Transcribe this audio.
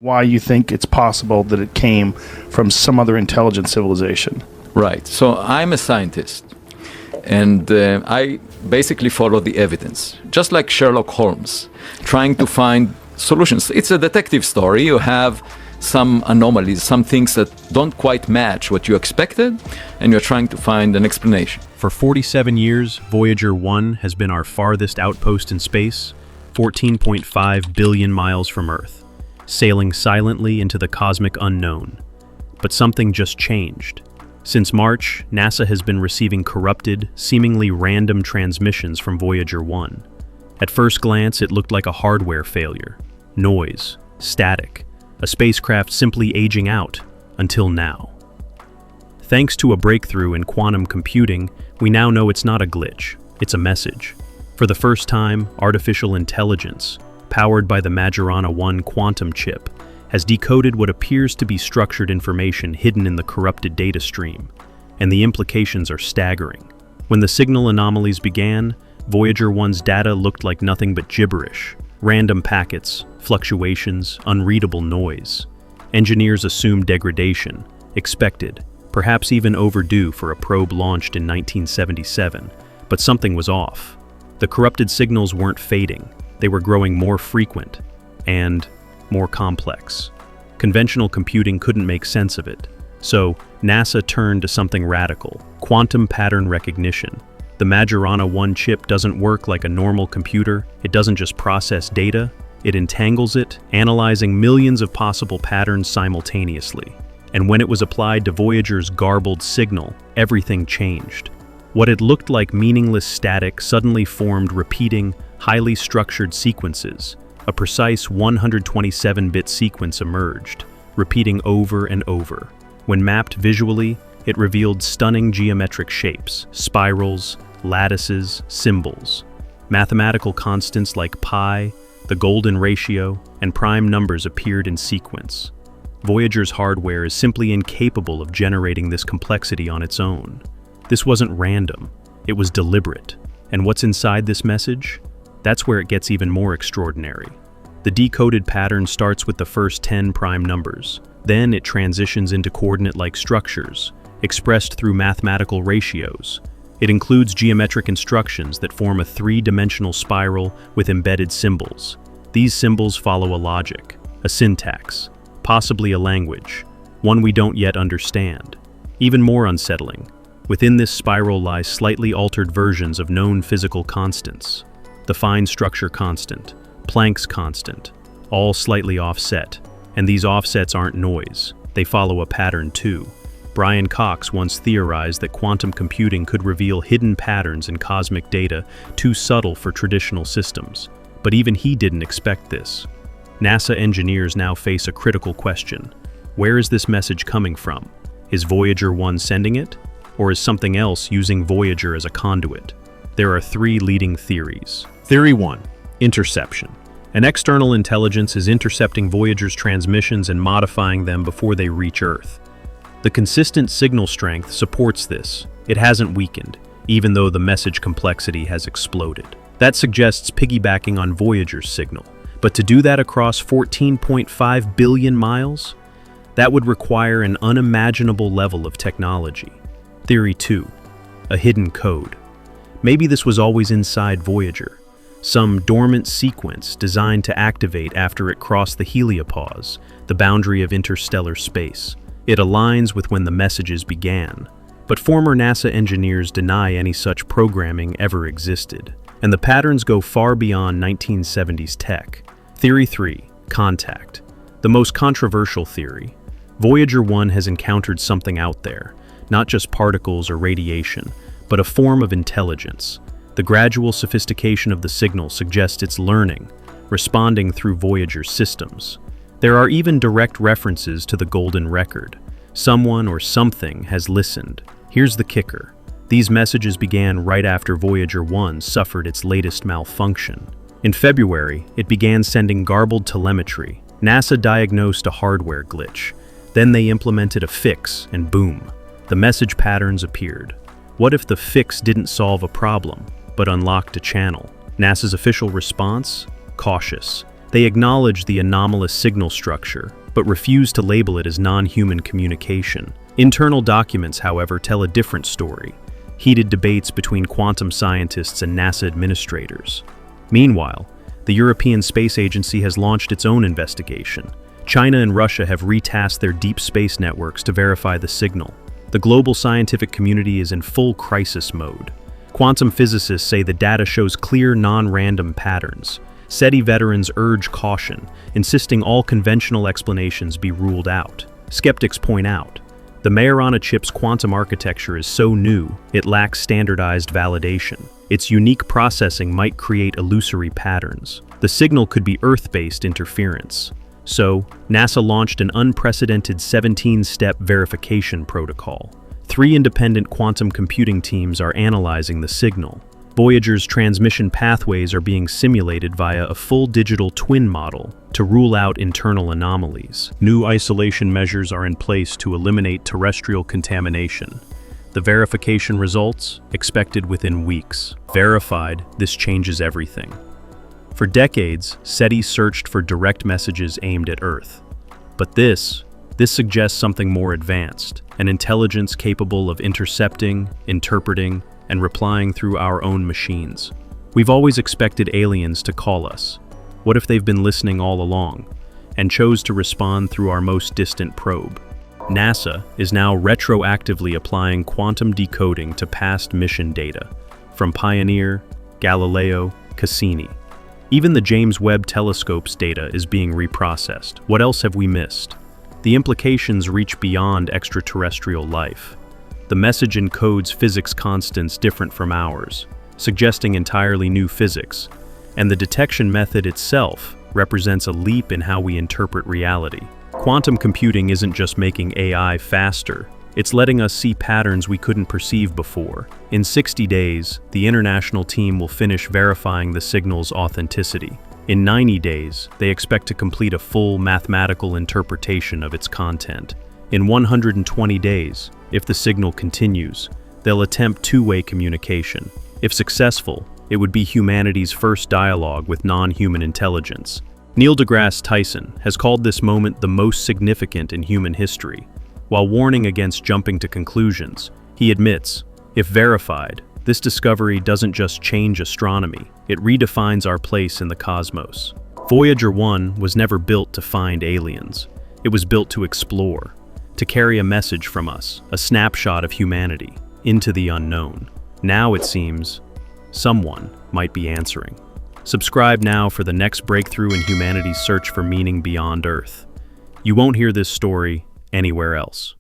why you think it's possible that it came from some other intelligent civilization. Right. So I'm a scientist, and I basically follow the evidence, just like Sherlock Holmes, trying to find solutions. It's a detective story. You have some anomalies, some things that don't quite match what you expected, and you're trying to find an explanation. For 47 years, Voyager 1 has been our farthest outpost in space, 14.5 billion miles from Earth, sailing silently into the cosmic unknown. But something just changed. Since March, NASA has been receiving corrupted, seemingly random transmissions from Voyager 1. At first glance, it looked like a hardware failure. Noise, static, a spacecraft simply aging out, until now. Thanks to a breakthrough in quantum computing, we now know it's not a glitch, it's a message. For the first time, artificial intelligence, powered by the Majorana 1 quantum chip, has decoded what appears to be structured information hidden in the corrupted data stream, and the implications are staggering. When the signal anomalies began, Voyager 1's data looked like nothing but gibberish, random packets, fluctuations, unreadable noise. Engineers assumed degradation, expected, perhaps even overdue for a probe launched in 1977, but something was off. The corrupted signals weren't fading, they were growing more frequent and more complex. Conventional computing couldn't make sense of it, so NASA turned to something radical: quantum pattern recognition. The Majorana 1 chip doesn't work like a normal computer. It doesn't just process data, it entangles it, analyzing millions of possible patterns simultaneously. And when it was applied to Voyager's garbled signal, everything changed. What had looked like meaningless static suddenly formed repeating, highly structured sequences. A precise 127-bit sequence emerged, repeating over and over. When mapped visually, it revealed stunning geometric shapes, spirals, lattices, symbols. Mathematical constants like pi, the golden ratio, and prime numbers appeared in sequence. Voyager's hardware is simply incapable of generating this complexity on its own. This wasn't random, it was deliberate. And what's inside this message? That's where it gets even more extraordinary. The decoded pattern starts with the first 10 prime numbers. Then it transitions into coordinate-like structures, expressed through mathematical ratios. It includes geometric instructions that form a three-dimensional spiral with embedded symbols. These symbols follow a logic, a syntax, possibly a language, one we don't yet understand. Even more unsettling, within this spiral lie slightly altered versions of known physical constants. The fine structure constant, Planck's constant, all slightly offset. And these offsets aren't noise, they follow a pattern too. Brian Cox once theorized that quantum computing could reveal hidden patterns in cosmic data too subtle for traditional systems. But even he didn't expect this. NASA engineers now face a critical question. Where is this message coming from? Is Voyager 1 sending it? Or is something else using Voyager as a conduit? There are three leading theories. Theory 1. Interception. An external intelligence is intercepting Voyager's transmissions and modifying them before they reach Earth. The consistent signal strength supports this. It hasn't weakened, even though the message complexity has exploded. That suggests piggybacking on Voyager's signal. But to do that across 14.5 billion miles? That would require an unimaginable level of technology. Theory 2. A hidden code. Maybe this was always inside Voyager. Some dormant sequence designed to activate after it crossed the heliopause, the boundary of interstellar space. It aligns with when the messages began. But former NASA engineers deny any such programming ever existed. And the patterns go far beyond 1970s tech. Theory 3. Contact. The most controversial theory. Voyager 1 has encountered something out there, not just particles or radiation, but a form of intelligence. The gradual sophistication of the signal suggests it's learning, responding through Voyager's systems. There are even direct references to the golden record. Someone or something has listened. Here's the kicker. These messages began right after Voyager 1 suffered its latest malfunction. In February, it began sending garbled telemetry. NASA diagnosed a hardware glitch. Then they implemented a fix, and boom, the message patterns appeared. What if the fix didn't solve a problem, but unlocked a channel? NASA's official response? Cautious. They acknowledge the anomalous signal structure, but refuse to label it as non-human communication. Internal documents, however, tell a different story. Heated debates between quantum scientists and NASA administrators. Meanwhile, the European Space Agency has launched its own investigation. China and Russia have retasked their deep space networks to verify the signal. The global scientific community is in full crisis mode. Quantum physicists say the data shows clear non-random patterns. SETI veterans urge caution, insisting all conventional explanations be ruled out. Skeptics point out, the Majorana chip's quantum architecture is so new, it lacks standardized validation. Its unique processing might create illusory patterns. The signal could be Earth-based interference. So, NASA launched an unprecedented 17-step verification protocol. 3 independent quantum computing teams are analyzing the signal. Voyager's transmission pathways are being simulated via a full digital twin model to rule out internal anomalies. New isolation measures are in place to eliminate terrestrial contamination. The verification results expected within weeks. Verified, this changes everything. For decades, SETI searched for direct messages aimed at Earth. But this suggests something more advanced, an intelligence capable of intercepting, interpreting, and replying through our own machines. We've always expected aliens to call us. What if they've been listening all along, and chose to respond through our most distant probe? NASA is now retroactively applying quantum decoding to past mission data, from Pioneer, Galileo, Cassini. Even the James Webb Telescope's data is being reprocessed. What else have we missed? The implications reach beyond extraterrestrial life. The message encodes physics constants different from ours, suggesting entirely new physics, and the detection method itself represents a leap in how we interpret reality. Quantum computing isn't just making AI faster, it's letting us see patterns we couldn't perceive before. In 60 days, the international team will finish verifying the signal's authenticity. In 90 days, they expect to complete a full mathematical interpretation of its content. In 120 days, if the signal continues, they'll attempt two-way communication. If successful, it would be humanity's first dialogue with non-human intelligence. Neil deGrasse Tyson has called this moment the most significant in human history. While warning against jumping to conclusions, he admits, if verified, this discovery doesn't just change astronomy, it redefines our place in the cosmos. Voyager 1 was never built to find aliens. It was built to explore, to carry a message from us, a snapshot of humanity, into the unknown. Now it seems, someone might be answering. Subscribe now for the next breakthrough in humanity's search for meaning beyond Earth. You won't hear this story anywhere else.